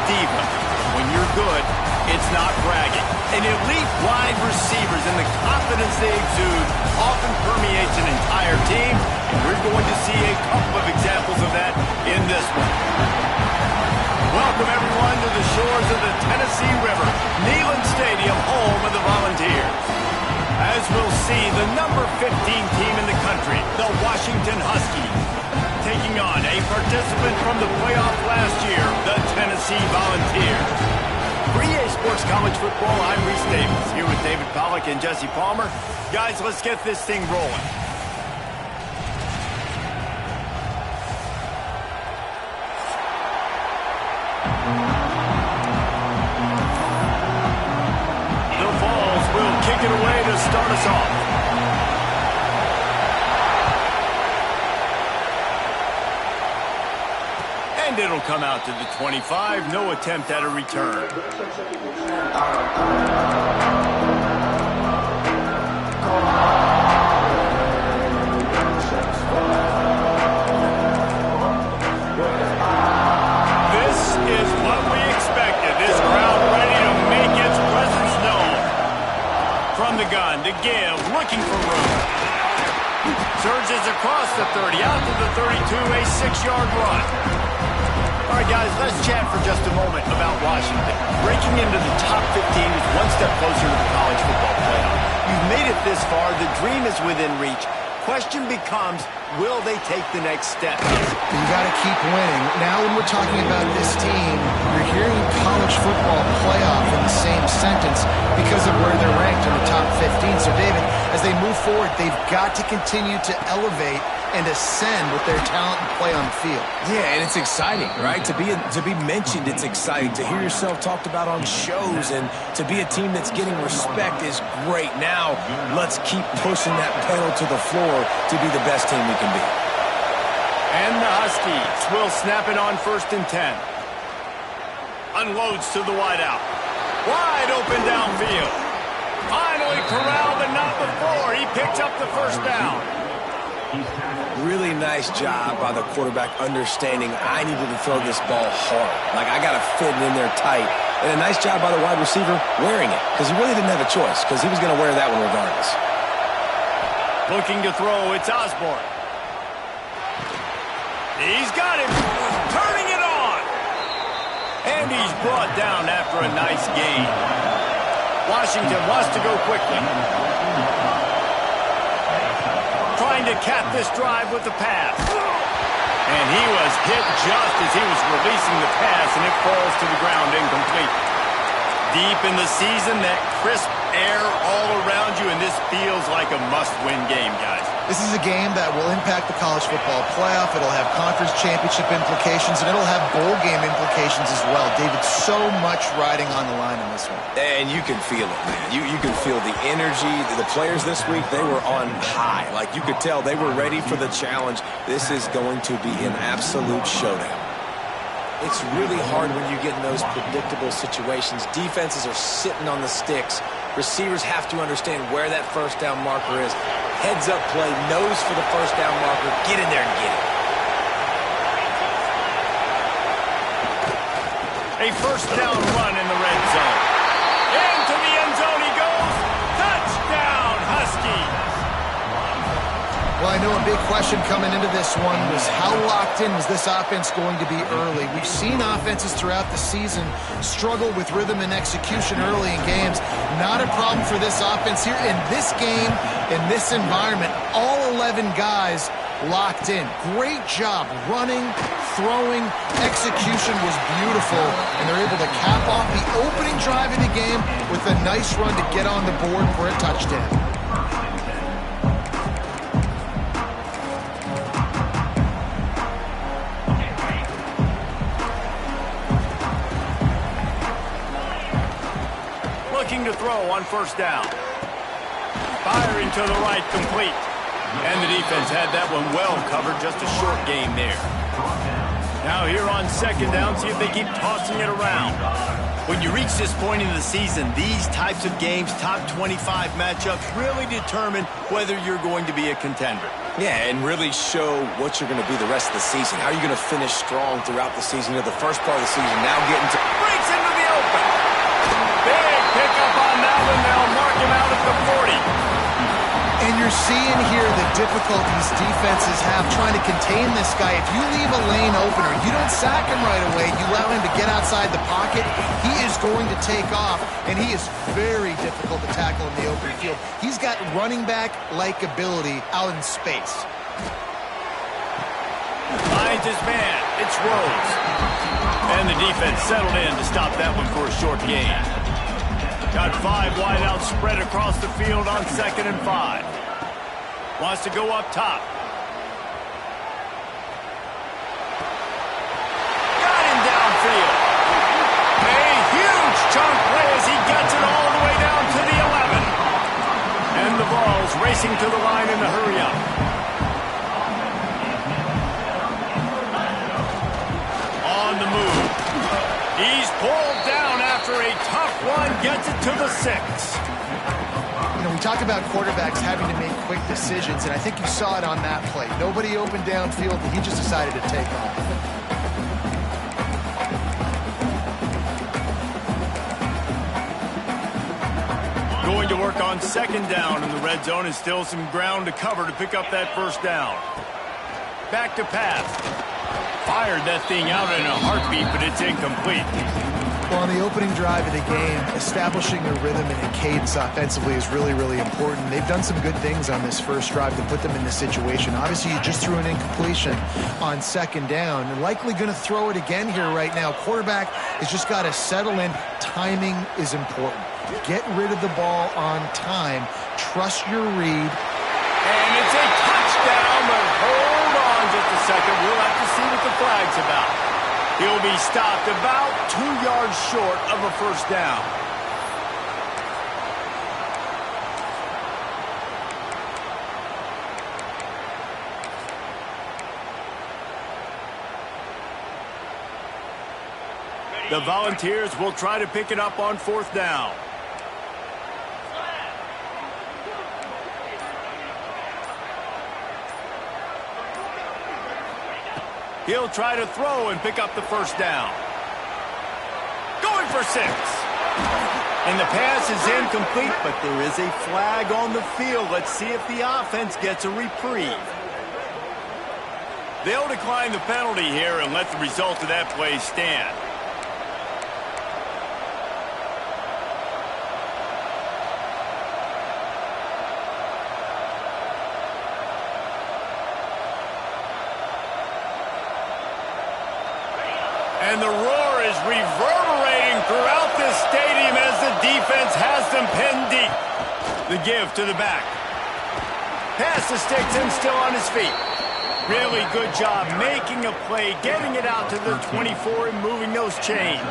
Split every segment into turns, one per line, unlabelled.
diva. When you're good, it's not bragging. And elite wide receivers and the confidence they exude often permeates an entire team, and we're going to see a couple of examples of that in this one. Welcome, everyone, to the shores of the Tennessee River, Neyland Stadium, home of the Volunteers. As we'll see, the number 15 team in the country, the Washington Huskies, taking on a participant from the playoff last year, the Tennessee Volunteers. For EA Sports College Football, I'm Reese Davis, here with David Pollack and Jesse Palmer. Guys, let's get this thing rolling. The Vols will kick it away to start us off. And it'll come out to the 25. No attempt at a return. This is what we expected. This crowd ready to make its presence known. From the gun to give, looking for room. Surges across the 30, out to the 32, a 6-yard run. All right, guys, let's chat for just a moment about Washington. Breaking into the top 15 is one step closer to the college football playoff. You've made it this far. The dream is within reach. Question becomes, will they take the next step?
You got to keep winning. Now when we're talking about this team, you're hearing college football playoff in the same sentence because of where they're ranked in the top 15. So, David, as they move forward, they've got to continue to elevate and ascend with their talent and play on the field.
Yeah, and it's exciting, right? To be mentioned, it's exciting. To hear yourself talked about on shows and to be a team that's getting respect is great. Now, let's keep pushing that pedal to the floor to be the best team we can be.
And the Huskies will snap it on 1st and 10. Unloads to the wideout. Wide open downfield. Finally corralled, but not before. He picks up the first down.
Really nice job by the quarterback understanding I needed to throw this ball hard. Like, I got to fit it in there tight. And a nice job by the wide receiver wearing it because he really didn't have a choice because he was going to wear that one regardless.
Looking to throw, it's Osborne. He's got him. Turning it on. And he's brought down after a nice gain. Washington wants to go quickly. Trying to cap this drive with the pass. And he was hit just as he was releasing the pass, and it falls to the ground incomplete. Deep in the season, that crisp air all around you, and this feels like a must-win game, guys.
This is a game that will impact the college football playoff. It'll have conference championship implications, and it'll have bowl game implications as well. David, so much riding on the line in this one.
And you can feel it, man. You can feel the energy. The players this week, they were on high. Like, you could tell they were ready for the challenge. This is going to be an absolute showdown. It's really hard when you get in those predictable situations. Defenses are sitting on the sticks. Receivers have to understand where that first down marker is. Heads up play, nose for the first down marker. Get in there and get it.
A first down run in the red zone. Into the end zone he goes. Touchdown, Huskies.
Well, I know a big question coming into this one was how locked in was this offense going to be early? We've seen offenses throughout the season struggle with rhythm and execution early in games. Not a problem for this offense here. In this game, in this environment, all 11 guys locked in. Great job running, throwing, execution was beautiful, and they're able to cap off the opening drive of the game with a nice run to get on the board for a touchdown.
Looking to throw on first down. Firing to the right, complete. And the defense had that one well covered, just a short gain there. Now here on second down, see if they keep tossing it around. When you reach this point in the season, these types of games, top 25 matchups, really determine whether you're going to be a contender.
Yeah, and really show what you're going to be the rest of the season. How are you going to finish strong throughout the season? You know, the first part of the season, now getting to...
Breaks into the open. Big pickup on that one. They'll mark him out at the 40.
And you're seeing here the difficulties defenses have trying to contain this guy. If you leave a lane open or you don't sack him right away, you allow him to get outside the pocket, he is going to take off, and he is very difficult to tackle in the open field. He's got running back-like ability out in space.
Finds his man. It's Rhodes. And the defense settled in to stop that one for a short gain. Got 5 wideouts spread across the field on 2nd and 5. Wants to go up top. Got him downfield. A huge chunk play as he gets it all the way down to the 11. And the ball's racing to the line in the hurry-up. On the move. He's pulled down after a tough one, gets it to the 6.
You know, we talk about quarterbacks having to make quick decisions, and I think you saw it on that play. Nobody opened downfield, and he just decided to take off.
Going to work on 2nd down in the red zone, and still some ground to cover to pick up that 1st down. Back to pass. Fired that thing out in a heartbeat, but it's incomplete.
Well, on the opening drive of the game, establishing a rhythm and a cadence offensively is really, really important. They've done some good things on this first drive to put them in this situation. Obviously, you just threw an incompletion on 2nd down. You're likely going to throw it again here right now. Quarterback has just got to settle in. Timing is important. Get rid of the ball on time. Trust your read.
And it's a touchdown, but hold on just a second. We'll have to see what the flag's about. He'll be stopped about 2 yards short of a 1st down. The Volunteers will try to pick it up on 4th down. He'll try to throw and pick up the 1st down. Going for 6. And the pass is incomplete, but there is a flag on the field. Let's see if the offense gets a reprieve. They'll decline the penalty here and let the result of that play stand. And the roar is reverberating throughout this stadium as the defense has them pinned deep. The give to the back. Pass to sticks and still on his feet. Really good job making a play, getting it out to the 24 and moving those chains.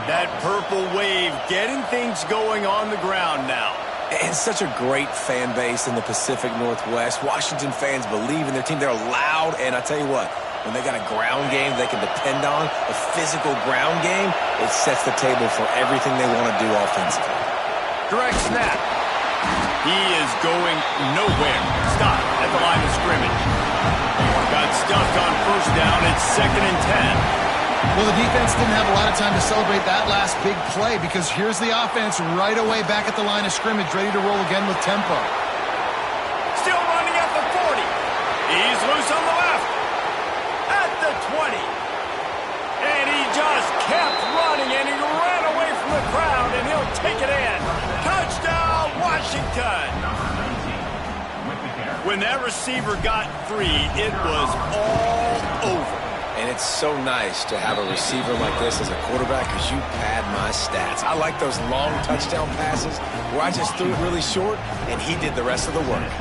That purple wave getting things going on the ground now.
And such a great fan base in the Pacific Northwest. Washington fans believe in their team. They're loud, and I tell you what, when they got a ground game they can depend on, a physical ground game, it sets the table for everything they want to do offensively.
Direct snap. He is going nowhere. Stop at the line of scrimmage. Got stuffed on 1st down. It's 2nd and 10.
Well, the defense didn't have a lot of time to celebrate that last big play because here's the offense right away back at the line of scrimmage, ready to roll again with tempo.
Still running at the 40. He's loose on the left. At the 20. And he just kept running, and he ran away from the crowd, and he'll take it in. Touchdown, Washington. When that receiver got 3, it was all over.
And it's so nice to have a receiver like this as a quarterback because you pad my stats. I like those long touchdown passes where I just threw it really short, and he did the rest of the work.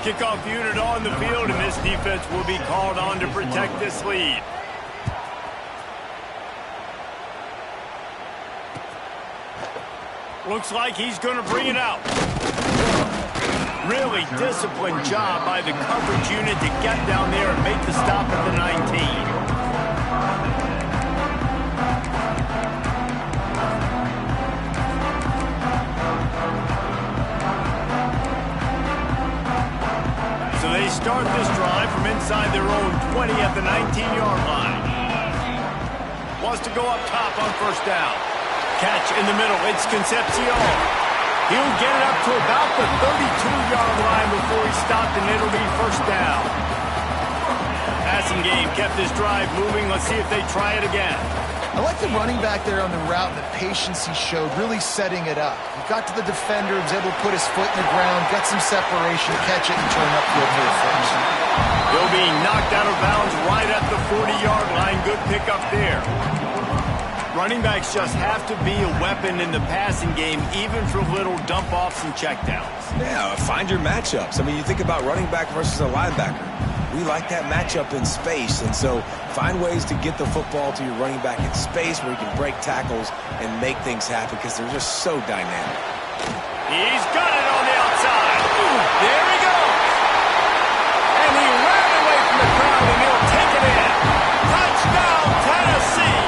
Kickoff unit on the field, and this defense will be called on to protect this lead. Looks like he's going to bring it out. Really disciplined job by the coverage unit to get down there and make the stop at the 19. So they start this drive from inside their own 20 at the 19-yard line. Wants to go up top on first down. Catch in the middle. It's Concepcion. He'll get it up to about the 32-yard line before he stopped, and it'll be first down. Passing game kept this drive moving. Let's see if they try it again.
I like the running back there on the route and the patience he showed, really setting it up. He got to the defender, was able to put his foot in the ground, get some separation, catch it, and turn upfield for a first.
He'll be knocked out of bounds right at the 40-yard line. Good pickup there. Running backs just have to be a weapon in the passing game, even for little dump-offs and checkdowns.
Yeah, find your matchups. I mean, you think about running back versus a linebacker. We like that matchup in space, and so find ways to get the football to your running back in space where he can break tackles and make things happen because they're just so dynamic.
He's got it on the outside. There he goes. And he ran away from the crowd, and he'll take it in. Touchdown, Tennessee.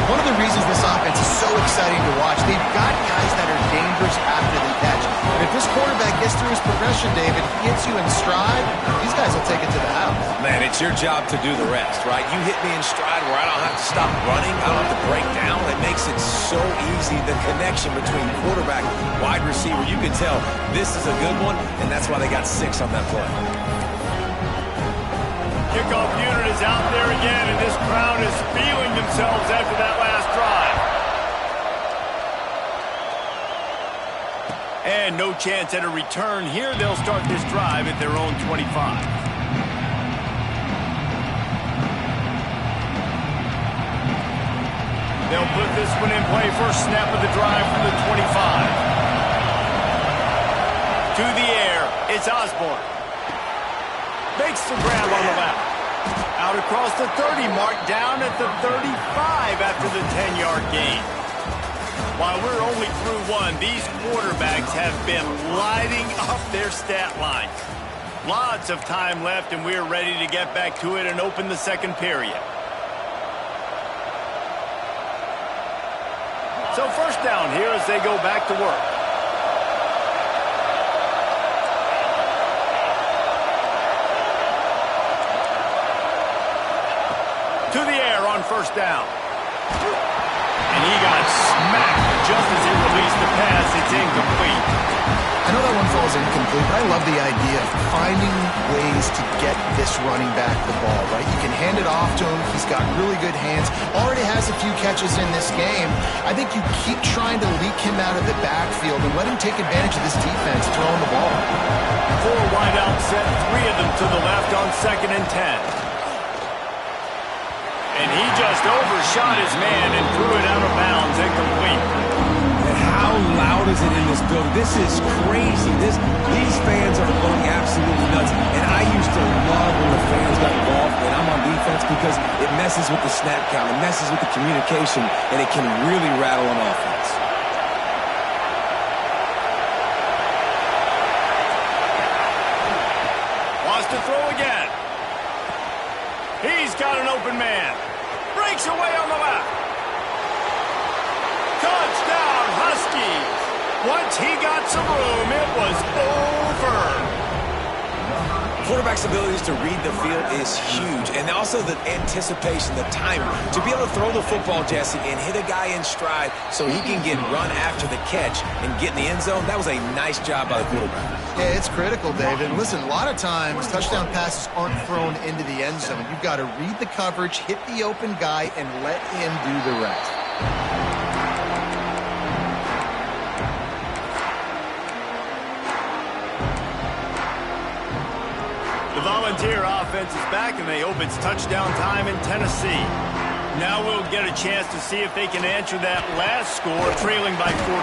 One of the reasons this offense is so exciting to watch, they've got guys that are dangerous after the catch. And if this quarterback gets through his progression, David, he hits you in stride, these guys will take it to the house.
Man, it's your job to do the rest, right? You hit me in stride where I don't have to stop running, I don't have to break down. It makes it so easy, the connection between quarterback, wide receiver. You can tell this is a good one, and that's why they got 6 on that play.
Kickoff unit is out there again, and this crowd is feeling themselves after that last drive. And no chance at a return here. They'll start this drive at their own 25. They'll put this one in play. First snap of the drive from the 25. To the air, it's Osborne. Makes the grab on the left. Out across the 30 mark, down at the 35 after the 10-yard gain. While we're only through one, these quarterbacks have been lighting up their stat lines. Lots of time left, and we're ready to get back to it and open the second period. So first down here as they go back to work. To the air on first down. And he got smacked just as he released the pass. It's incomplete.
I know that one falls incomplete, but I love the idea of finding ways to get this running back the ball, right? You can hand it off to him. He's got really good hands. Already has a few catches in this game. I think you keep trying to leak him out of the backfield and let him take advantage of this defense throwing the ball.
4 wide out set, 3 of them to the left on 2nd and 10. And he just overshot his man and threw it out of bounds, incomplete.
And how loud is it in this building? This is crazy. These fans are going absolutely nuts. And I used to love when the fans got involved when I'm on defense because it messes with the snap count, it messes with the communication, and it can really rattle an offense.
Wants to throw again. He's got an open man. Breaks away on the left. Touchdown, Huskies. Once he got some room, it was over.
Quarterback's abilities to read the field is huge, and also the anticipation, the timing. To be able to throw the football, Jesse, and hit a guy in stride so he can get run after the catch and get in the end zone, that was a nice job by the quarterback.
Yeah, it's critical, David. And listen, a lot of times touchdown passes aren't thrown into the end zone. You've got to read the coverage, hit the open guy, and let him do the rest. The Volunteer offense is back, and they hope it's touchdown time in Tennessee.
Now we'll get a chance to see if they can answer that last score, trailing by 14,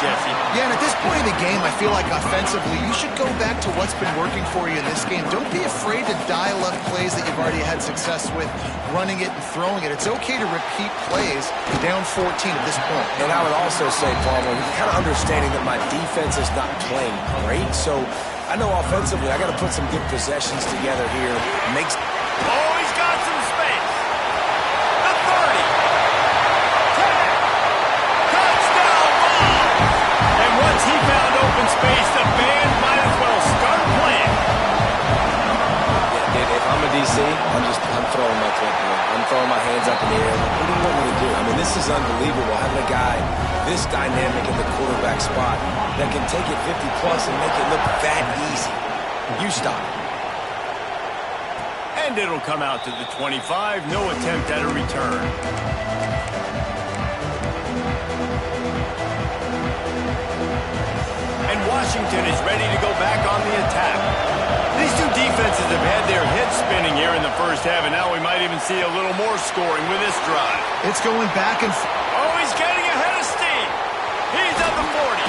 Jesse.
Yeah, and at this point in the game, I feel like offensively, you should go back to what's been working for you in this game. Don't be afraid to dial up plays that you've already had success with, running it and throwing it. It's okay to repeat plays down 14 at this point.
And I would also say, Palmer, kind of understanding that my defense is not playing great, so I know offensively I got to put some good possessions together here.
Oh, he's got some space. The 30. 10. Touchdown ball. And once he found open space, the band might as well start playing.
If I'm a DC, I'm throwing my clipboard. I'm throwing my hands up in the air. What do you want me to do? I mean, this is unbelievable. Having a guy this dynamic in the quarterback spot that can take it 50-plus and make it look that easy. You stop it.
And it'll come out to the 25. No attempt at a return. And Washington is ready to go back on the attack. These two defenses have had their heads spinning here in the first half, and now we might even see a little more scoring with this drive.
It's going back and
Oh, he's getting ahead of steam. He's at the 40.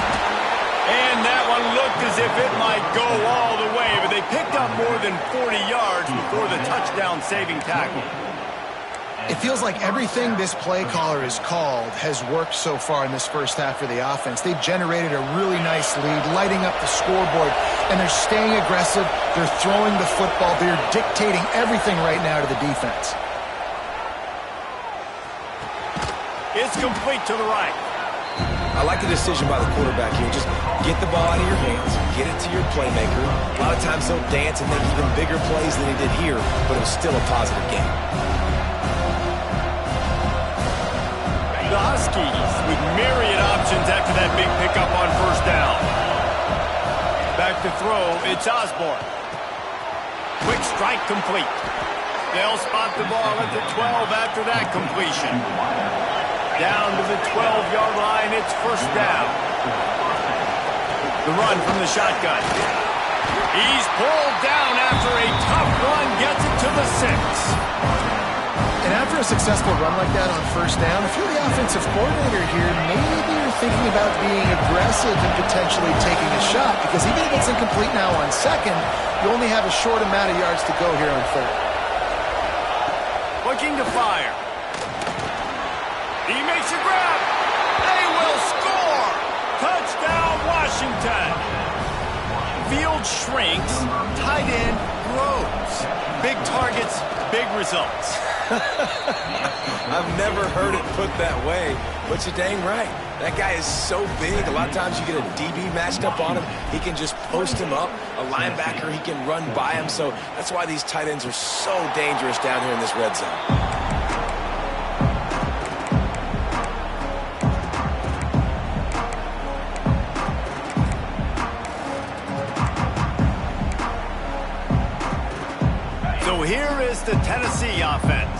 And that one looked as if it might go all the way, but they picked up more than 40 yards before the touchdown-saving tackle.
It feels like everything this play caller has called has worked so far in this first half for the offense. They've generated a really nice lead, lighting up the scoreboard, and they're staying aggressive. They're throwing the football. They're dictating everything right now to the defense.
It's complete to the right.
I like the decision by the quarterback here. Just get the ball out of your hands, get it to your playmaker. A lot of times they'll dance and make even bigger plays than he did here, but it was still a positive game.
The Huskies with myriad options after that big pickup on first down. Back to throw, it's Osborne. Quick strike complete. They'll spot the ball at the 12 after that completion. Down to the 12-yard line, it's first down. The run from the shotgun. He's pulled down after a tough run, gets it to the 6.
And after a successful run like that on first down, if you're the offensive coordinator here, maybe you're thinking about being aggressive and potentially taking a shot, because even if it's incomplete now on second, you only have a short amount of yards to go here on third.
Looking to fire. He makes a grab. They will score. Touchdown, Washington. Field shrinks. Tight end grows. Big targets, big results.
I've never heard it put that way, but you're dang right. That guy is so big. A lot of times you get a DB matched up on him. He can just post him up. A linebacker, he can run by him. So that's why these tight ends are so dangerous down here in this red zone.
Here is the Tennessee offense.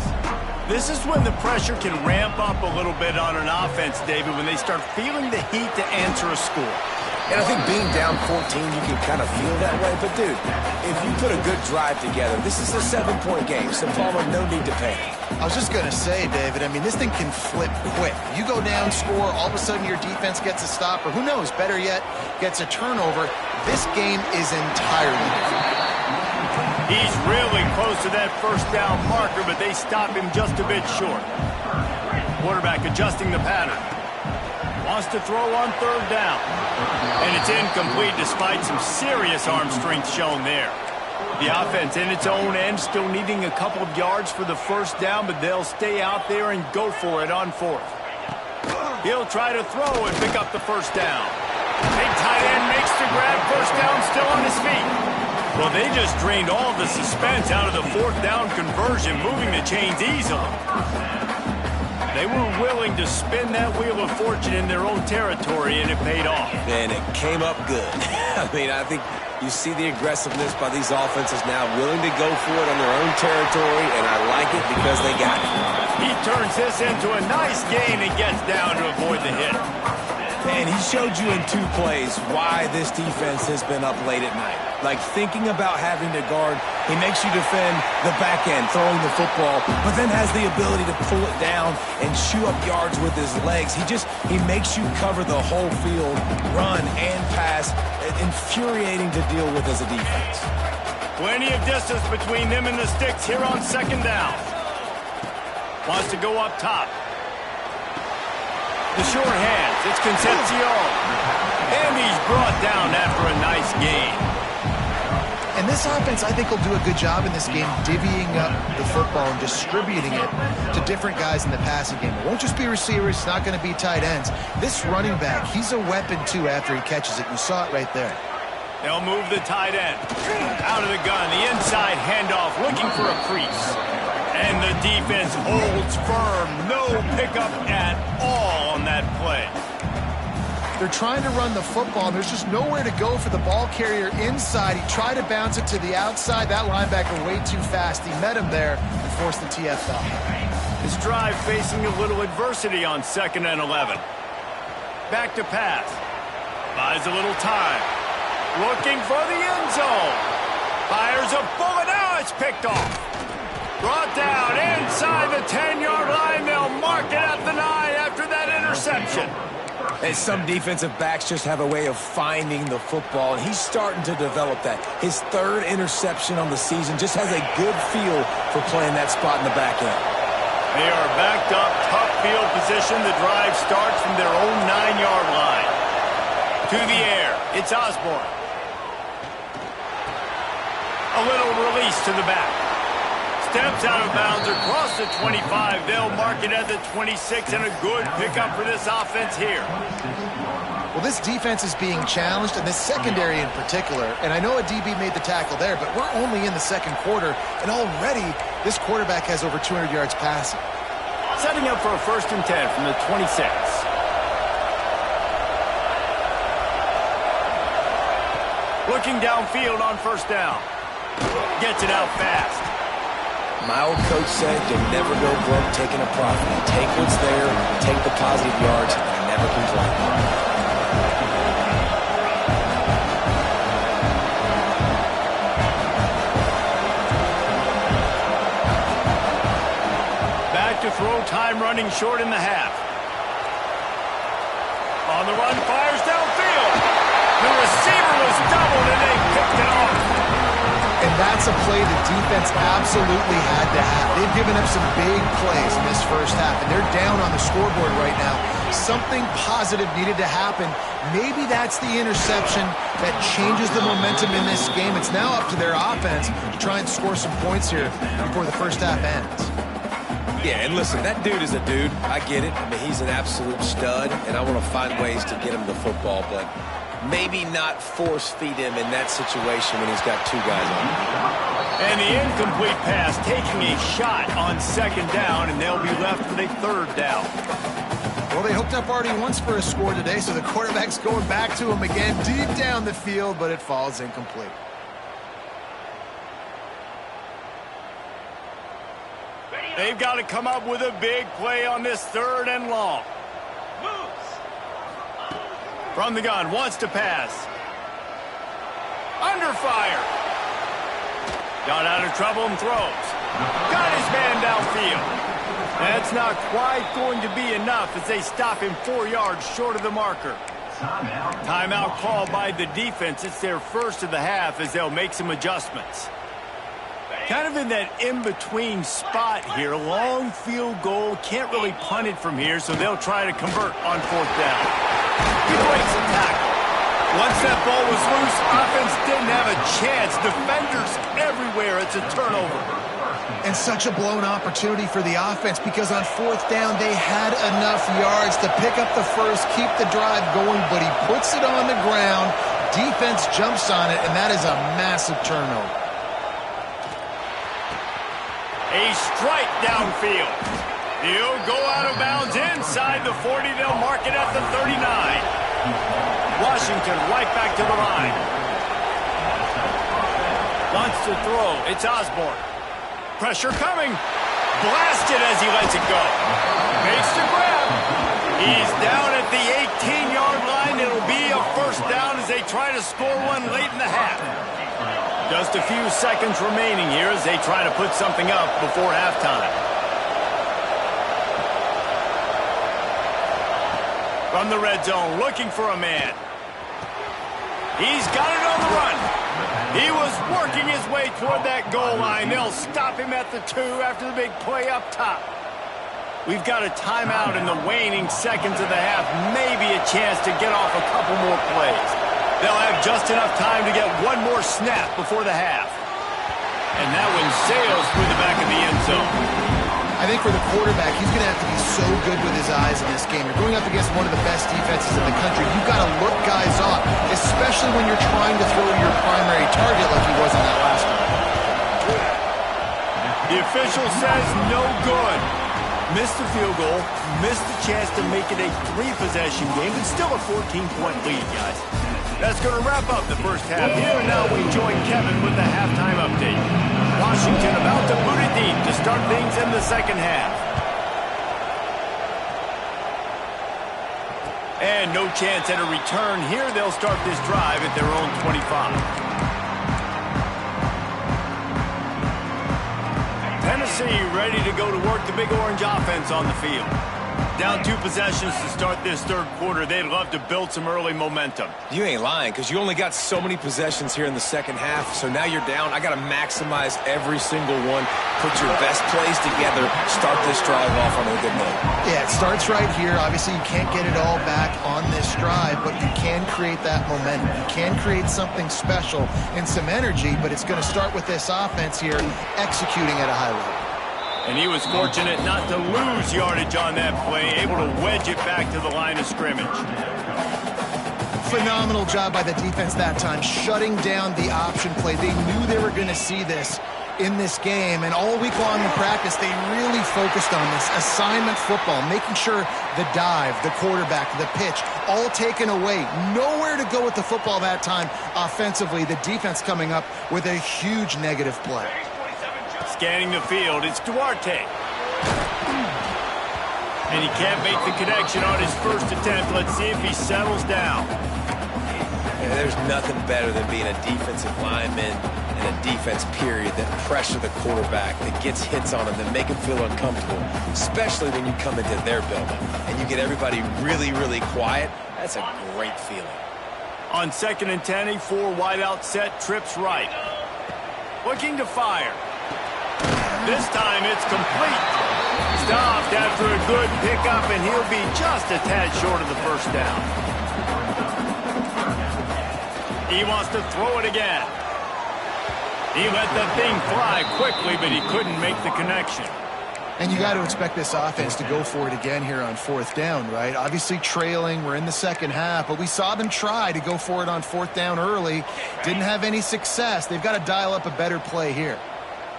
This is when the pressure can ramp up a little bit on an offense, David, when they start feeling the heat to answer a score.
And I think being down 14, you can kind of feel that way. But, dude, if you put a good drive together, this is a 7-point game, so Palmer, no need to panic.
I was just going to say, David, I mean, this thing can flip quick. You go down, score, all of a sudden your defense gets a stop, or who knows, better yet, gets a turnover. This game is entirely different.
He's really close to that first down marker, but they stop him just a bit short. Quarterback adjusting the pattern. Wants to throw on third down. And it's incomplete despite some serious arm strength shown there. The offense in its own end still needing a couple of yards for the first down, but they'll stay out there and go for it on fourth. He'll try to throw and pick up the first down. Big tight end makes the grab, first down, still on his feet. Well, they just drained all the suspense out of the fourth down conversion, moving the chains easily. They were willing to spin that wheel of fortune in their own territory, and it paid off.
And it came up good. I mean, I think you see the aggressiveness by these offenses now, willing to go for it on their own territory, and I like it because they got it.
He turns this into a nice gain and gets down to avoid the hit.
And he showed you in 2 plays why this defense has been up late at night. Like thinking about having to guard, he makes you defend the back end, throwing the football, but then has the ability to pull it down and chew up yards with his legs. He makes you cover the whole field, run and pass. Infuriating to deal with as a defense.
Plenty of distance between them and the sticks here on second down. Wants to go up top. The short hands, it's Concepcion. And he's brought down after a nice gain.
And this offense, I think, will do a good job in this game divvying up the football and distributing it to different guys in the passing game. It won't just be receivers. It's not going to be tight ends. This running back, he's a weapon, too, after he catches it. You saw it right there.
They'll move the tight end. Out of the gun, the inside handoff, looking for a crease. And the defense holds firm. No pickup at all on that play.
They're trying to run the football, and there's just nowhere to go for the ball carrier inside. He tried to bounce it to the outside. That linebacker way too fast. He met him there and forced the TFL.
This drive facing a little adversity on 2nd and 11. Back to pass. Buys a little time. Looking for the end zone. Fires a bullet. Now it's picked off. Brought down inside the 10-yard line. They'll mark it at the 9 after that interception.
And some defensive backs just have a way of finding the football, and he's starting to develop that. His 3rd interception on the season, just has a good feel for playing that spot in the back end.
They are backed up, tough field position. The drive starts from their own 9-yard line. To the air, it's Osborne. A little release to the back. Steps out of bounds across the 25. They'll mark it at the 26, and a good pickup for this offense here.
Well, this defense is being challenged, and this secondary in particular. And I know a DB made the tackle there, but we're only in the 2nd quarter, and already this quarterback has over 200 yards passing.
Setting up for a 1st and 10 from the 26. Looking downfield on 1st down. Gets it out fast.
My old coach said you'll never go broke taking a profit. You take what's there, take the positive yards, and never complain.
Back to throw, time running short in the half. On the run, fires downfield. The receiver was doubled, and they picked it off.
And that's a play the defense absolutely had to have. They've given up some big plays in this 1st half, and they're down on the scoreboard right now. Something positive needed to happen. Maybe that's the interception that changes the momentum in this game. It's now up to their offense to try and score some points here before the 1st half ends.
Yeah, and listen, that dude is a dude. I get it. I mean, he's an absolute stud, and I want to find ways to get him the football, but maybe not force feed him in that situation when he's got 2 guys on him.
And the incomplete pass taking a shot on 2nd down, and they'll be left with a 3rd down.
Well, they hooked up already once for a score today, so the quarterback's going back to him again deep down the field, but it falls incomplete.
They've got to come up with a big play on this 3rd and long. From the gun, wants to pass. Under fire. Got out of trouble and throws. Got his man downfield. That's not quite going to be enough as they stop him 4 yards short of the marker. Timeout called by the defense. It's their 1st of the half as they'll make some adjustments. Kind of in that in-between spot here. Long field goal. Can't really punt it from here, so they'll try to convert on 4th down. He breaks a tackle. Once that ball was loose, offense didn't have a chance. Defenders everywhere. It's a turnover.
And such a blown opportunity for the offense because on 4th down, they had enough yards to pick up the 1st, keep the drive going, but he puts it on the ground. Defense jumps on it, and that is a massive turnover.
A strike downfield. He'll go out of bounds inside the 40. They'll mark it at the 39. Washington right back to the line. Wants to throw. It's Osborne. Pressure coming. Blasted as he lets it go. Makes the grab. He's down at the 18-yard line. It'll be a first down as they try to score one late in the half. Just a few seconds remaining here as they try to put something up before halftime. From the red zone, looking for a man. He's got it on the run. He was working his way toward that goal line. They'll stop him at the 2 after the big play up top. We've got a timeout in the waning seconds of the half. Maybe a chance to get off a couple more plays. They'll have just enough time to get one more snap before the half. And that one sails through the back of the end zone.
I think for the quarterback, he's going to have to be so good with his eyes in this game. You're going up against one of the best defenses in the country. You've got to look guys off, especially when you're trying to throw to your primary target like he was in that last one.
The official says no good. Missed the field goal, missed the chance to make it a 3-possession game, but still a 14-point lead, guys. That's going to wrap up the first half here, and now we join Kevin with the halftime update. Washington about to boot it deep to start things in the second half. And no chance at a return here. They'll start this drive at their own 25. Tennessee ready to go to work, the big orange offense on the field. Down 2 possessions to start this third quarter. They'd love to build some early momentum.
You ain't lying, because you only got so many possessions here in the second half, so now you're down. I got to maximize every single one, put your best plays together, start this drive off on a good note.
Yeah, it starts right here. Obviously, you can't get it all back on this drive, but you can create that momentum. You can create something special and some energy, but it's going to start with this offense here executing at a high level.
And he was fortunate not to lose yardage on that play, able to wedge it back to the line of scrimmage.
Phenomenal job by the defense that time, shutting down the option play. They knew they were going to see this in this game, and all week long in practice, they really focused on this assignment football, making sure the dive, the quarterback, the pitch, all taken away. Nowhere to go with the football that time offensively. The defense coming up with a huge negative play.
Scanning the field, it's Duarte. And he can't make the connection on his first attempt. Let's see if he settles down.
Yeah, there's nothing better than being a defensive lineman and a defense period that pressure the quarterback, that gets hits on him, that make him feel uncomfortable, especially when you come into their building and you get everybody really, really quiet. That's a great feeling.
On 2nd and 10, a 4 wideout set, trips right. Looking to fire. This time it's complete. Stopped after a good pickup, and he'll be just a tad short of the first down. He wants to throw it again. He let that thing fly quickly, but he couldn't make the connection.
And you got to expect this offense to go for it again here on 4th down, right? Obviously trailing, we're in the second half, but we saw them try to go for it on 4th down early. Didn't have any success. They've got to dial up a better play here.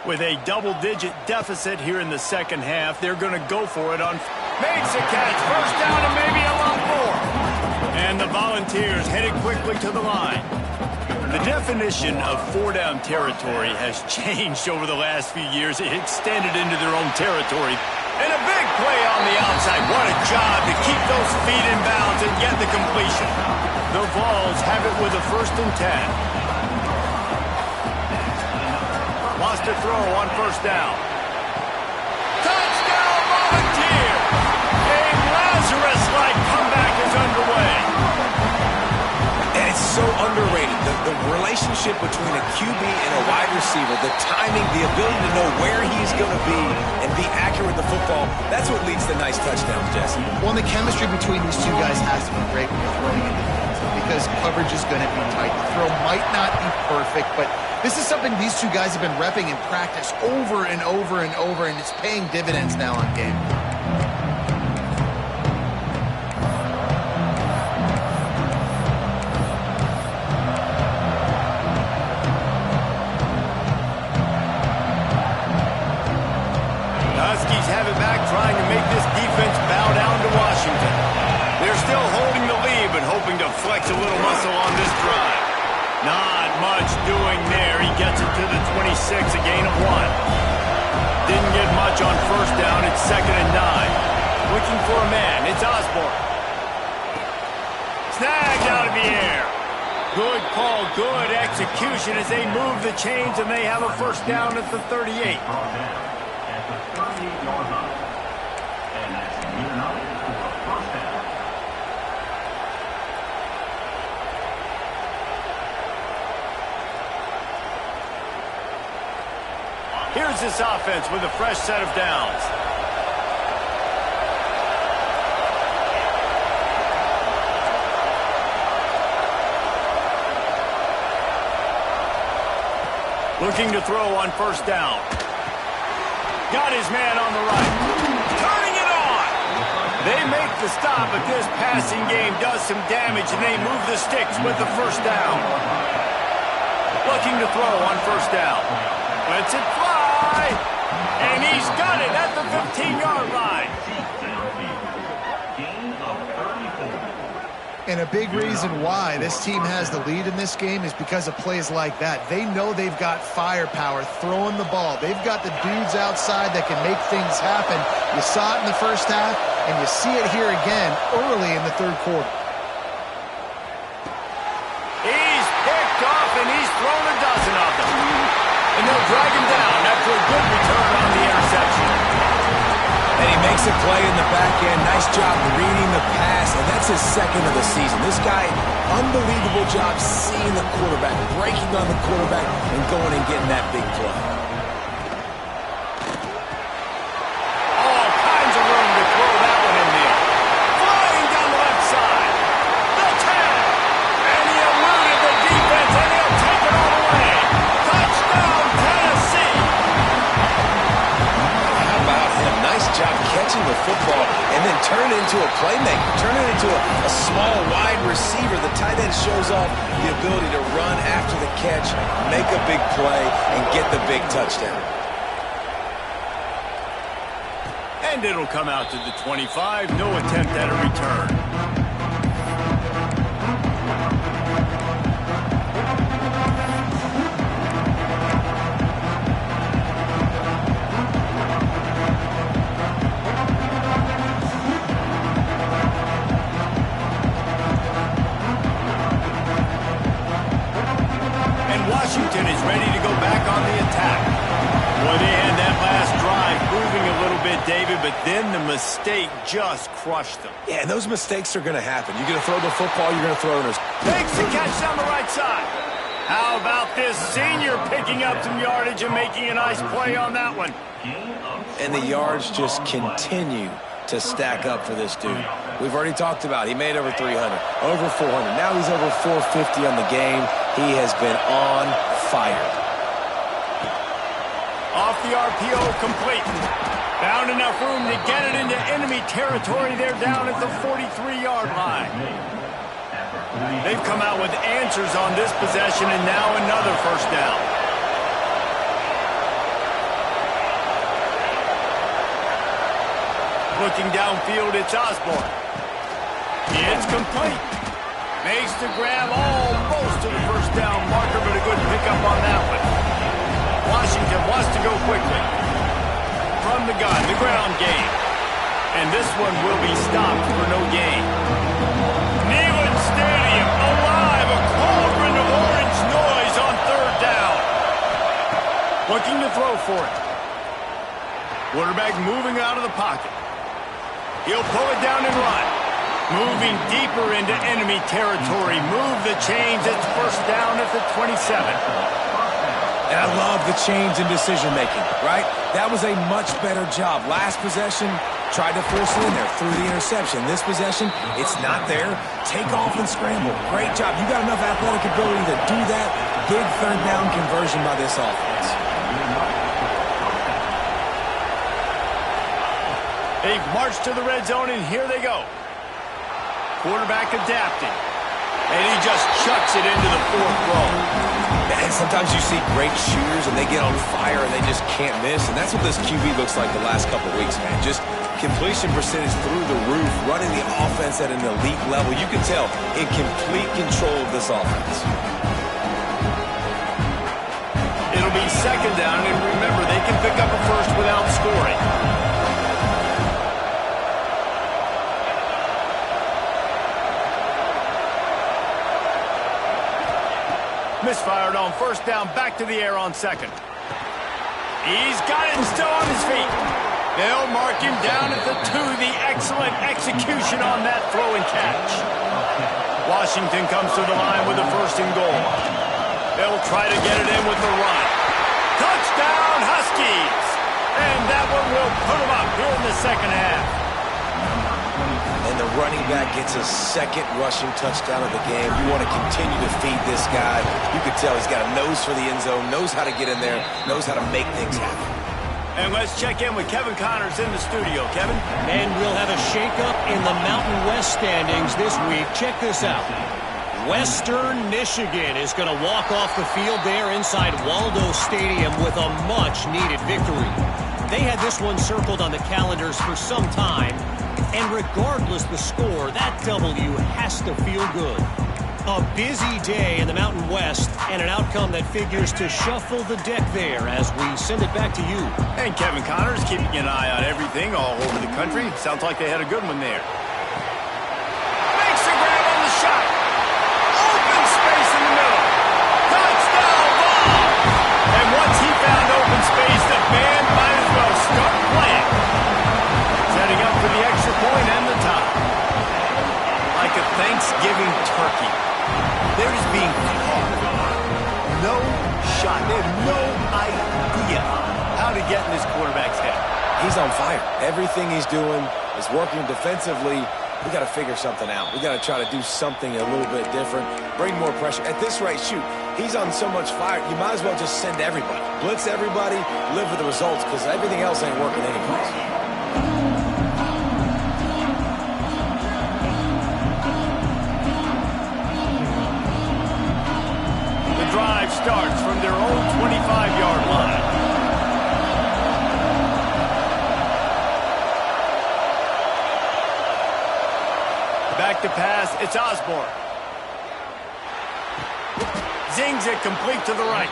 With a double-digit deficit here in the second half, they're going to go for it on... Makes a catch, first down, and maybe a lot more. And the Volunteers headed quickly to the line. The definition of 4-down territory has changed over the last few years. It extended into their own territory. And a big play on the outside. What a job to keep those feet in bounds and get the completion. The Vols have it with a 1st and 10. Wants to throw on 1st down. Touchdown, Volunteer! A Lazarus-like comeback is underway.
And it's so underrated. The relationship between a QB and a wide receiver, the timing, the ability to know where he's going to be and be accurate with the football, that's what leads to nice touchdowns, Jesse.
Well, and the chemistry between these two guys has to be great when you're throwing into defense because coverage is going to be tight. The throw might not be perfect, but this is something these two guys have been repping in practice over and over and over, and it's paying dividends now on game.
Huskies have it back, trying to make this defense bow down to Washington. They're still holding the lead, but hoping to flex a little muscle on this drive. Not much doing there. He gets it to the 26, a gain of 1. Didn't get much on 1st down. It's 2nd and 9. Looking for a man. It's Osborne. Snagged out of the air. Good call, good execution as they move the chains, and they have a first down at the 38. Here's this offense with a fresh set of downs. Looking to throw on first down. Got his man on the right. Turning it on. They make the stop, but this passing game does some damage, and they move the sticks with the first down. Looking to throw on first down. Lets it fly. And he's got it at the 15-yard line.
And a big reason why this team has the lead in this game is because of plays like that. They know they've got firepower throwing the ball. They've got the dudes outside that can make things happen. You saw it in the first half, and you see it here again early in the third quarter.
He's picked off, and he's thrown a dozen of them. And they'll drag him down after a good return on the interception.
And he makes a play in the back end. Nice job reading the pass, and that's his second of the season. This guy, unbelievable job seeing the quarterback, breaking on the quarterback, and going and getting that big play.
All kinds of room to throw that one in there. Flying down the left side. The 10. And he eluded the defense, and he'll take it all the way. Touchdown, Tennessee.
How about him? Nice job catching the football and then turn it into a playmaker, turn it into a small wide receiver. The tight end shows off the ability to run after the catch, make a big play, and get the big touchdown.
And it'll come out to the 25. No attempt at a return. Washington is ready to go back on the attack. Boy, they had that last drive moving a little bit, David, but then the mistake just crushed them.
Yeah, and those mistakes are going to happen. You're going to throw the football, you're going to throw it.
Makes the catch down the right side. How about this senior picking up some yardage and making a nice play on that one?
And the yards just continue to stack up for this dude. We've already talked about it. He made over 300, over 400. Now he's over 450 on the game. He has been on fire.
Off the RPO, complete. Found enough room to get it into enemy territory. They're down at the 43-yard line. They've come out with answers on this possession, and now another first down. Looking downfield, it's Osborne. It's complete. Makes the grab almost to the first down marker, but a good pickup on that one. Washington wants to go quickly. From the gun, the ground game. And this one will be stopped for no gain. Neyland Stadium alive, a cauldron of orange noise on third down. Looking to throw for it. Quarterback moving out of the pocket. He'll pull it down and run. Moving deeper into enemy territory. Move the chains. It's first down at the 27.
And I love the change in decision-making, right? That was a much better job. Last possession, tried to force it in there through the interception. This possession, it's not there. Take off and scramble. Great job. You got enough athletic ability to do that. Big third down conversion by this offense.
They've marched to the red zone, and here they go. Quarterback adapting. And he just chucks it into the fourth row.
And sometimes you see great shooters, and they get on fire, and they just can't miss. And that's what this QB looks like the last couple of weeks, man. Just completion percentage through the roof, running the offense at an elite level. You can tell in complete control of this offense.
It'll be second down, and remember, they can pick up a first without scoring. misfired on first down, back to the air on second. He's got it and still on his feet. They'll mark him down at the 2. The excellent execution on that throw and catch. Washington comes to the line with a 1st and goal. They'll try to get it in with the run. Touchdown, Huskies! And that one will put them up here in the second half.
And the running back gets his 2nd rushing touchdown of the game. You want to continue to feed this guy. You can tell he's got a nose for the end zone, knows how to get in there, knows how to make things happen.
And let's check in with Kevin Connors in the studio. Kevin?
And we'll have a shakeup in the Mountain West standings this week. Check this out. Western Michigan is going to walk off the field there inside Waldo Stadium with a much-needed victory. They had this one circled on the calendars for some time, and regardless the score, that W has to feel good. A busy day in the Mountain West, and an outcome that figures to shuffle the deck there as we send it back to you.
And Kevin Connors keeping an eye on everything all over the country. Sounds like they had a good one there. Makes the grab on the shot. Open space in the middle. Touchdown ball. And once he found open space, the band might as well start playing. Setting up for the extra point and the tie. Like a Thanksgiving turkey. They're just being caught. No shot. They have no idea how to get in this quarterback's head.
He's on fire. Everything he's doing is working defensively. We got to figure something out. We got to try to do something a little bit different. Bring more pressure. At this rate, shoot, he's on so much fire, you might as well just send everybody. Blitz everybody, live with the results, because everything else ain't working anyways.
Drive starts from their own 25-yard line. Back to pass, it's Osborne. Zings it complete to the right.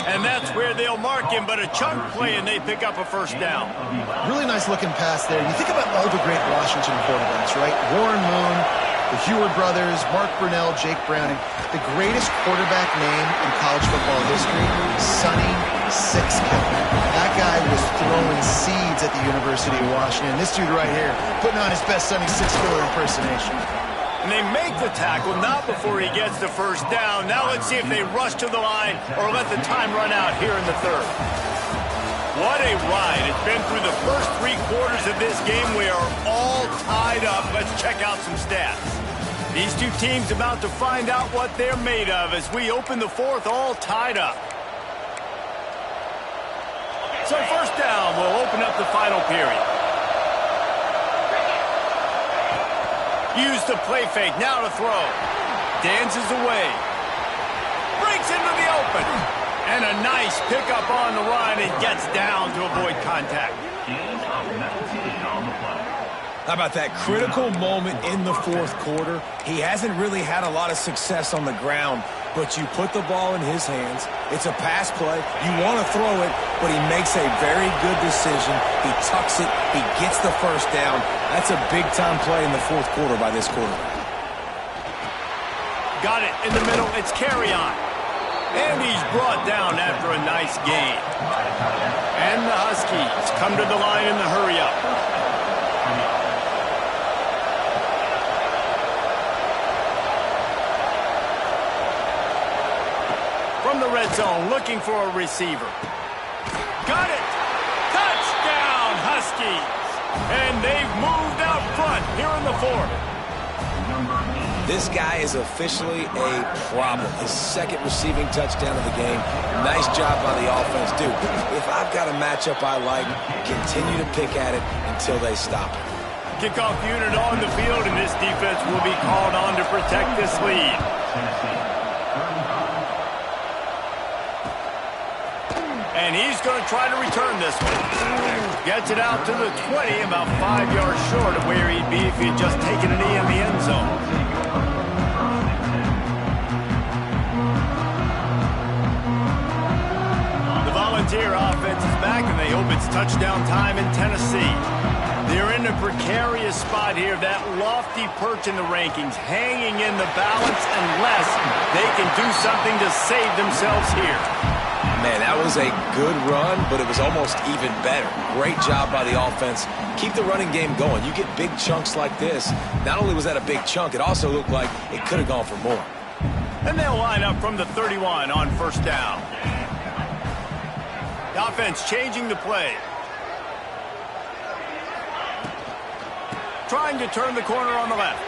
And that's where they'll mark him, but a chunk play and they pick up a 1st down.
Really nice looking pass there. You think about all the great Washington quarterbacks, right? Warren Moon, the Heward brothers, Mark Brunell, Jake Browning. The greatest quarterback name in college football history, Sonny Sixkill. That guy was throwing seeds at the University of Washington. This dude right here, putting on his best Sonny Sixkiller impersonation.
And they make the tackle, not before he gets the 1st down. Now let's see if they rush to the line or let the time run out here in the 3rd. What a ride. It's been through the first 3 quarters of this game. We are all tied up. Let's check out some stats. These two teams about to find out what they're made of as we open the 4th all tied up. So 1st down will open up the final period. Use the play fake, now to throw. Dances away. Breaks into the open. And a nice pickup on the run and gets down to avoid contact.
How about that critical moment in the 4th quarter? He hasn't really had a lot of success on the ground, but you put the ball in his hands. It's a pass play. You want to throw it, but he makes a very good decision. He tucks it. He gets the 1st down. That's a big-time play in the 4th quarter by this quarterback.
Got it in the middle. It's carry on. And he's brought down after a nice gain. And the Huskies come to the line in the hurry-up. From the red zone, looking for a receiver. Got it! Touchdown, Huskies! And they've moved out front here in the 4th.
This guy is officially a problem. His 2nd receiving touchdown of the game. Nice job by the offense. Dude, if I've got a matchup I like, continue to pick at it until they stop it.
Kickoff unit on the field, and this defense will be called on to protect this lead. And he's going to try to return this one. Gets it out to the 20, about 5 yards short of where he'd be if he had just taken a knee in the end zone. The Volunteer offense is back, and they hope it's touchdown time in Tennessee. They're in in a precarious spot here. That lofty perch in the rankings, hanging in the balance unless they can do something to save themselves here.
Man, that was a good run, but it was almost even better. Great job by the offense. Keep the running game going. You get big chunks like this. Not only was that a big chunk, it also looked like it could have gone for more.
And they'll line up from the 31 on first down. The offense changing the play. Trying to turn the corner on the left.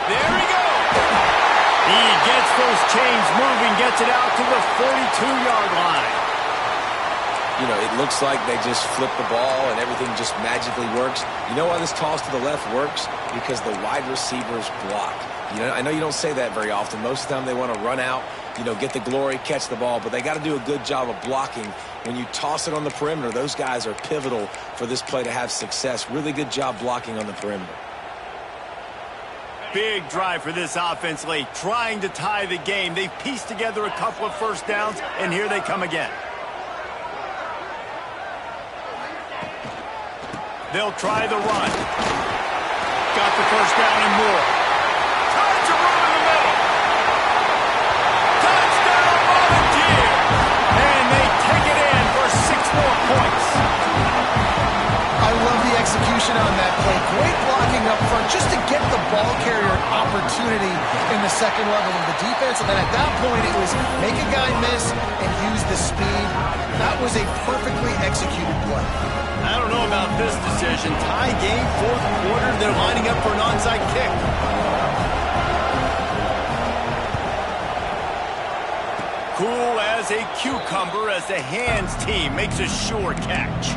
There he goes. He gets those chains moving, gets it out to the 42-yard line.
You know, it looks like they just flip the ball and everything just magically works. You know why this toss to the left works? Because the wide receivers block. You know, I know you don't say that very often. Most of the time they want to run out, you know, get the glory, catch the ball, but they got to do a good job of blocking. When you toss it on the perimeter, those guys are pivotal for this play to have success. Really good job blocking on the perimeter.
Big drive for this offense late, trying to tie the game. They've pieced together a couple of first downs, and here they come again. They'll try the run. Got the first down and more. Tons of room in the middle. Touchdown Volunteer! And they take it in for 6 more points.
I love the execution on that play. Great blocking up front just to get the ball carrier an opportunity in the second level of the defense. And then at that point, it was make a guy miss and use the speed. That was a perfectly executed play.
I don't know about this decision. Tie game, fourth quarter. They're lining up for an onside kick. Cool as a cucumber as the hands team makes a sure catch.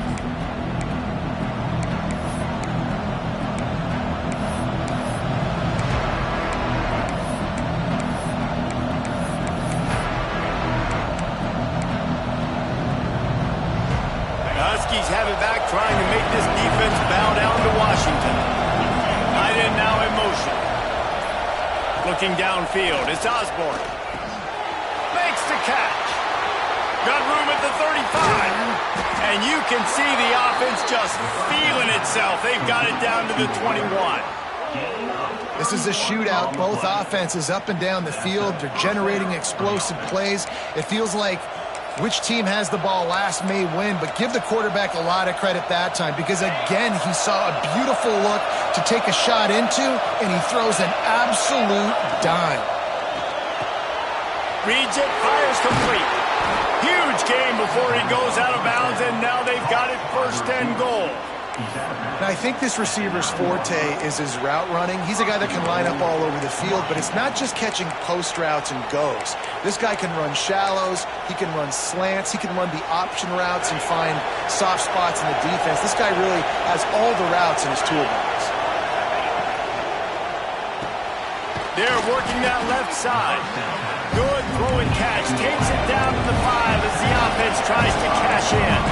Huskies have it back, trying to make this defense bow down to Washington. Tight end now in motion. Looking downfield, it's Osborne. Makes the catch. Got room at the 35. And you can see the offense just feeling itself. They've got it down to the 21.
This is a shootout. Both offenses up and down the field. They're generating explosive plays. It feels like which team has the ball last may win, but give the quarterback a lot of credit that time because, again, he saw a beautiful look to take a shot into, and he throws an absolute dime.
Reads it, fires complete. Huge game before he goes out of bounds, and now they've got it first and goal.
Now, I think this receiver's forte is his route running. He's a guy that can line up all over the field, but it's not just catching post routes and goes. This guy can run shallows, he can run slants, he can run the option routes and find soft spots in the defense. This guy really has all the routes in his toolbox.
They're working that left side. Good throw and catch. Takes it down to the 5 as the offense tries to cash in.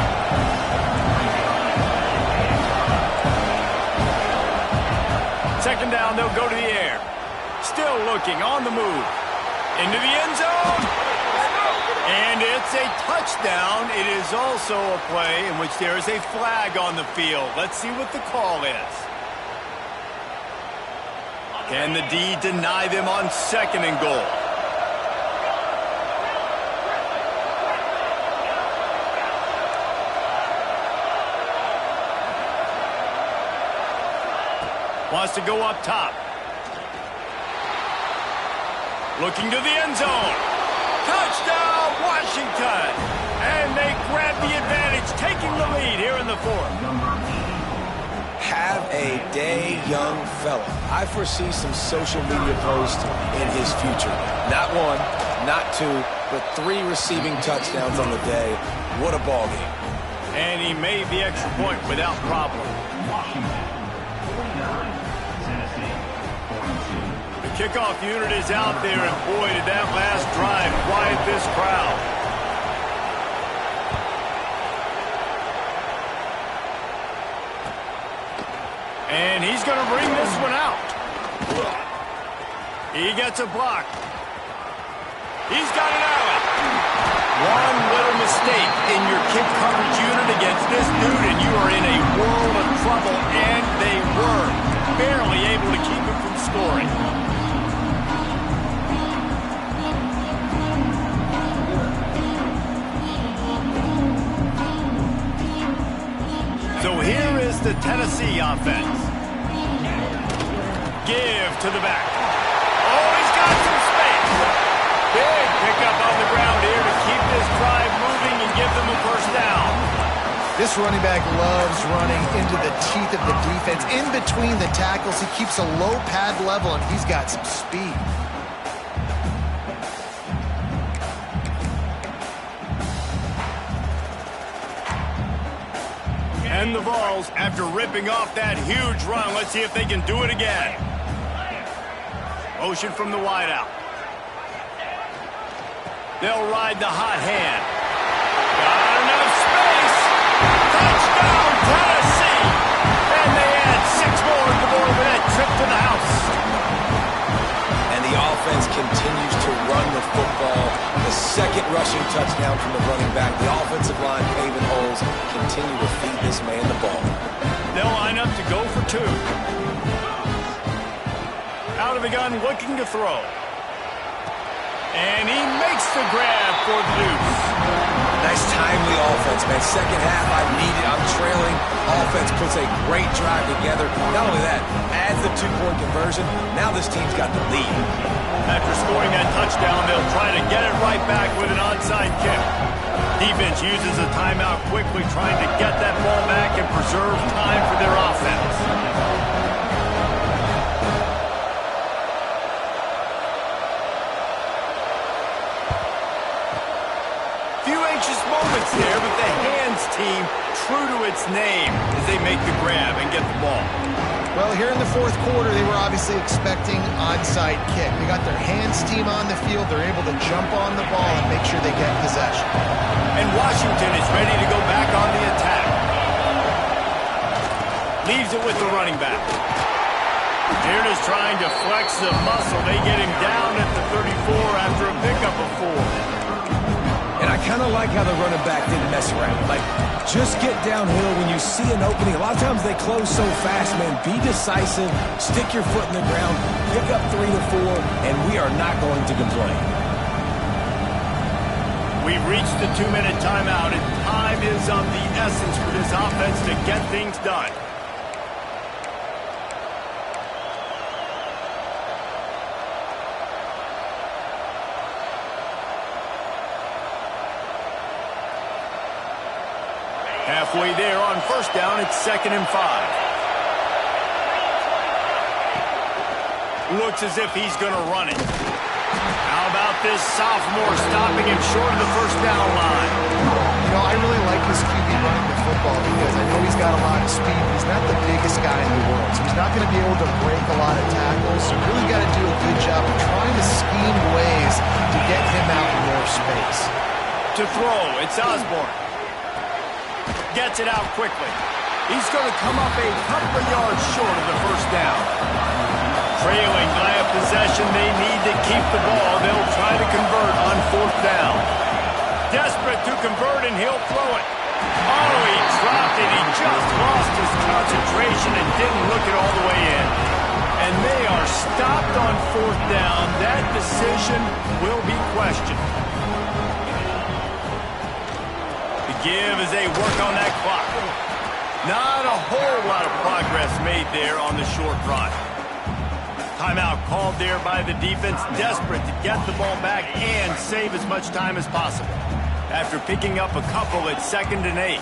Second down, they'll go to the air. Still looking, on the move. Into the end zone. And it's a touchdown. It is also a play in which there is a flag on the field. Let's see what the call is. Can the D deny them on second and goal? Wants to go up top. Looking to the end zone. Touchdown, Washington! And they grab the advantage, taking the lead here in the fourth.
Have a day, young fella. I foresee some social media posts in his future. Not 1, not 2, but 3 receiving touchdowns on the day. What a ball game.
And he made the extra point without problem. The kickoff unit is out there, and boy, did that last drive quiet this crowd. And he's going to bring this one out. He gets a block. He's got it out. One little mistake in your kick coverage unit against this dude, and you are in a world of trouble. against the Tennessee offense. Give to the back. Oh, he's got some space. Big pickup on the ground here to keep this drive moving and give them a first down.
This running back loves running into the teeth of the defense. In between the tackles, he keeps a low pad level, and he's got some speed.
And the Vols, after ripping off that huge run, let's see if they can do it again. Motion from the wideout. They'll ride the hot hand. Got enough space. Touchdown, Tennessee. And they add 6 more at the board with that trip to the house.
And the offense continues to run the football. The second rushing touchdown from the running back. The offensive line paving holes. Continue to feed this man the ball.
They'll line up to go for 2. Out of the gun, looking to throw. And he makes the grab for the deuce.
Nice timely offense, man. Second half, I need it. I'm trailing. Offense puts a great drive together. Not only that, adds the 2-point conversion. Now this team's got the lead.
After scoring that touchdown, they'll try to get it right back with an onside kick. Defense uses a timeout quickly, trying to get that ball back and preserve time for their offense. Moments there, but the hands team true to its name as they make the grab and get the ball.
Well, here in the fourth quarter, they were obviously expecting onside kick. They got their hands team on the field. They're able to jump on the ball and make sure they get possession.
And Washington is ready to go back on the attack. Leaves it with the running back. Here is trying to flex the muscle. They get him down at the 34 after a pickup of 4.
And I kind of like how the running back didn't mess around. Like, just get downhill when you see an opening. A lot of times they close so fast, man. Be decisive, stick your foot in the ground, pick up 3 to 4, and we are not going to complain.
We've reached the 2-minute timeout, and time is of the essence for this offense to get things done. Halfway there on first down, it's 2nd and 5. Looks as if he's going to run it. How about this sophomore stopping him short of the first down line?
You know, I really like this QB running the football because I know he's got a lot of speed, but he's not the biggest guy in the world. So he's not going to be able to break a lot of tackles. So really got to do a good job of trying to scheme ways to get him out in more space.
To throw, it's Osborne. Gets it out quickly. He's going to come up a couple of yards short of the first down. Trailing by a possession, they need to keep the ball. They'll try to convert on 4th down. Desperate to convert, and he'll throw it. Oh, he dropped it. He just lost his concentration and didn't look it all the way in. And they are stopped on 4th down. That decision will be questioned. Give as they work on that clock. Not a whole lot of progress made there on the short run. Timeout called there by the defense, desperate to get the ball back and save as much time as possible. After picking up a couple at 2nd and 8.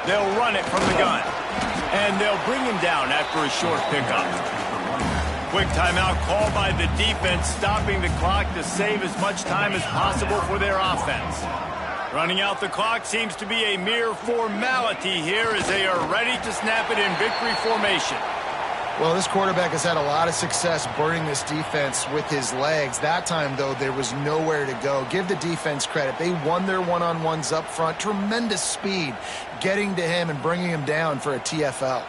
They'll run it from the gun. And they'll bring him down after a short pickup. Quick timeout called by the defense, stopping the clock to save as much time as possible for their offense. Running out the clock seems to be a mere formality here as they are ready to snap it in victory formation.
Well, this quarterback has had a lot of success burning this defense with his legs. That time, though, there was nowhere to go. Give the defense credit. They won their one-on-ones up front. Tremendous speed getting to him and bringing him down for a TFL.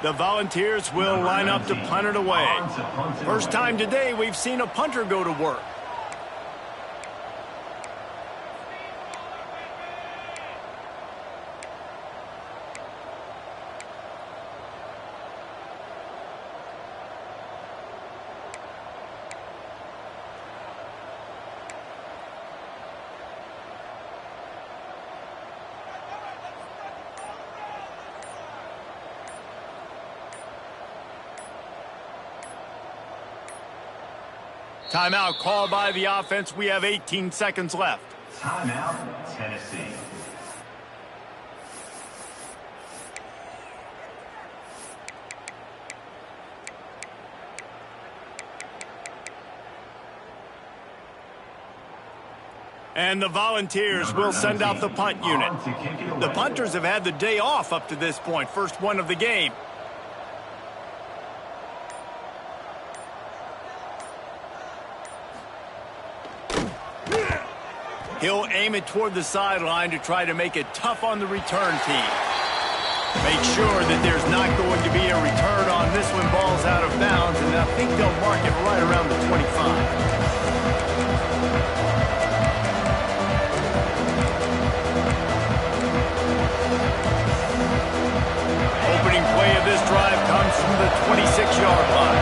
The Volunteers will line up to punt it away. First time today we've seen a punter go to work. Timeout called by the offense. We have 18 seconds left.
Timeout, Tennessee.
And the Volunteers will send out the punt unit. The punters have had the day off up to this point. First one of the game. He'll aim it toward the sideline to try to make it tough on the return team. Make sure that there's not going to be a return on this when ball's out of bounds, and I think they'll mark it right around the 25. Opening play of this drive comes from the 26-yard line.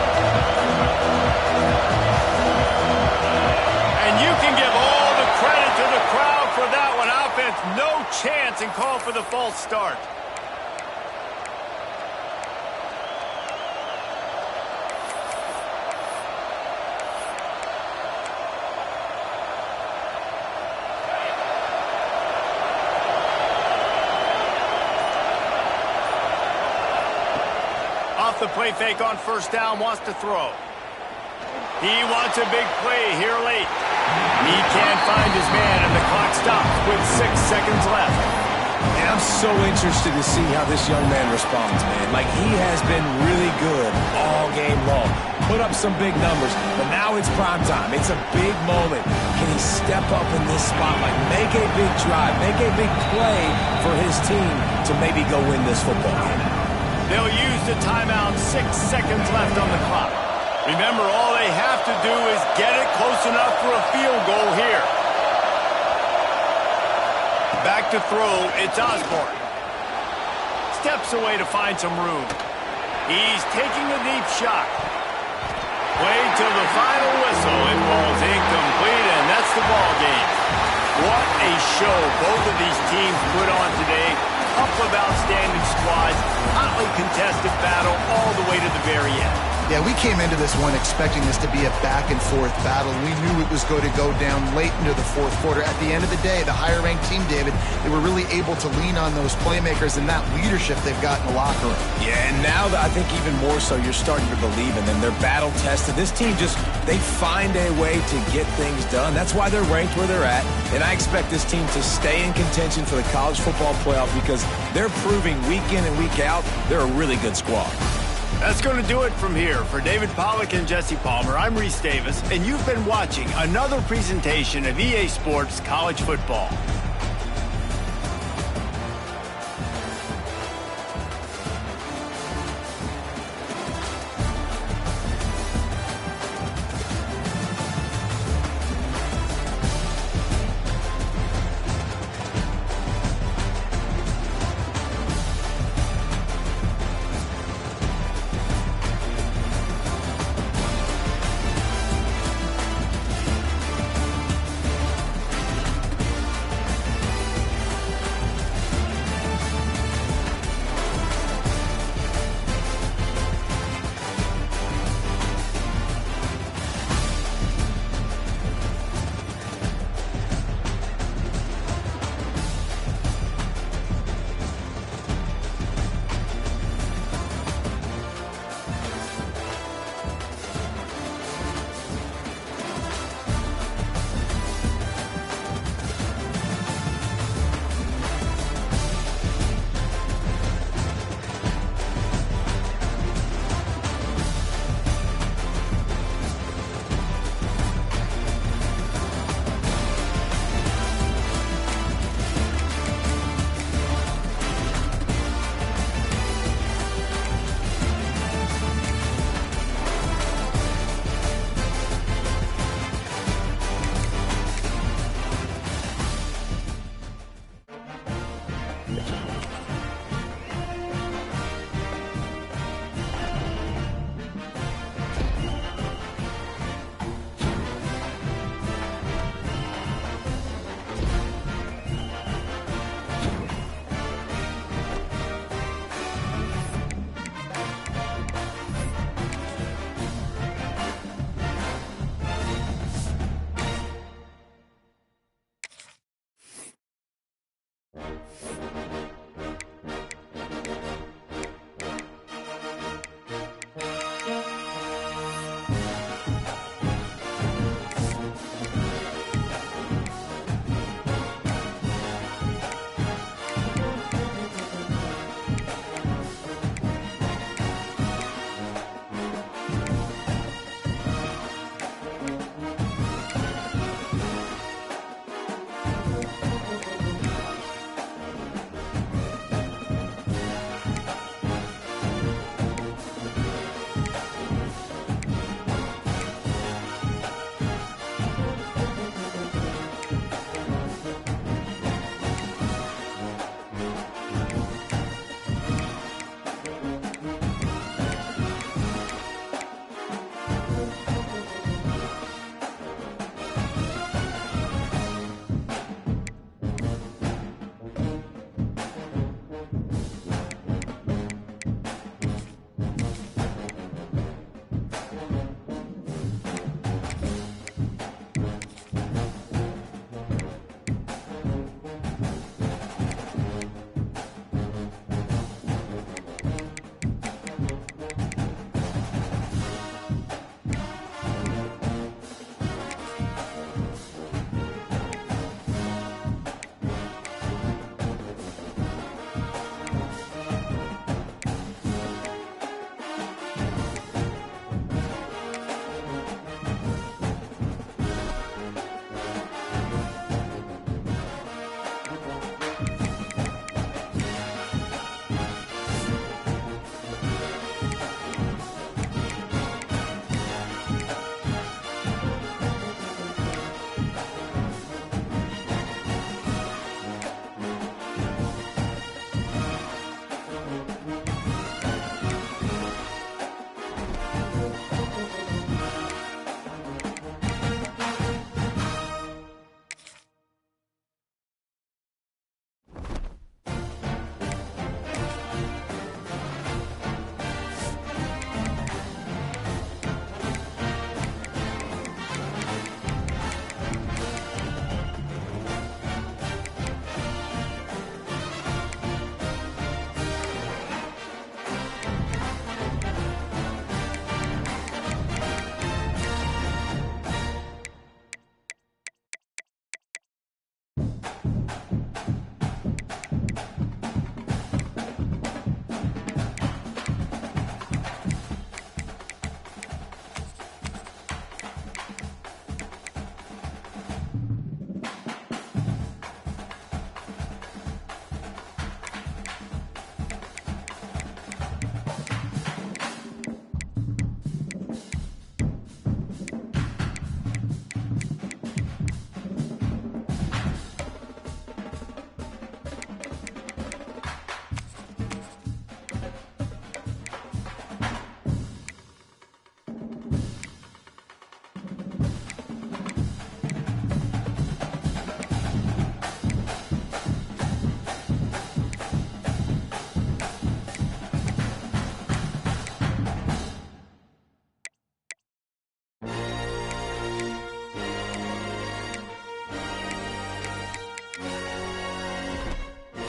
And you can give all the credit to the crowd for that one. Offense, no chance, and call for the false start. Off the play fake on first down, wants to throw. He wants a big play here late. He can't find his man, and the clock stops with 6 seconds left.
And I'm so interested to see how this young man responds, man. Like, he has been really good all game long. Put up some big numbers, but now it's prime time. It's a big moment. Can he step up in this spotlight, make a big drive, make a big play for his team to maybe go win this football game?
They'll use the timeout. 6 seconds left on the clock. Remember, all they have to do is get it close enough for a field goal here. Back to throw, it's Osborne. Steps away to find some room. He's taking a deep shot. Played till the final whistle. It falls incomplete, and that's the ball game. What a show both of these teams put on today. Couple of outstanding squads, hotly contested battle all the way to the very end.
Yeah, we came into this one expecting this to be a back-and-forth battle. We knew it was going to go down late into the fourth quarter. At the end of the day, the higher-ranked team, David, they were really able to lean on those playmakers and that leadership they've got in the locker room.
Yeah, and now I think even more so, you're starting to believe in them. They're battle-tested. This team they find a way to get things done. That's why they're ranked where they're at. And I expect this team to stay in contention for the college football playoff because they're proving week in and week out they're a really good squad.
That's going to do it from here. For David Pollack and Jesse Palmer, I'm Reese Davis, and you've been watching another presentation of EA Sports College Football.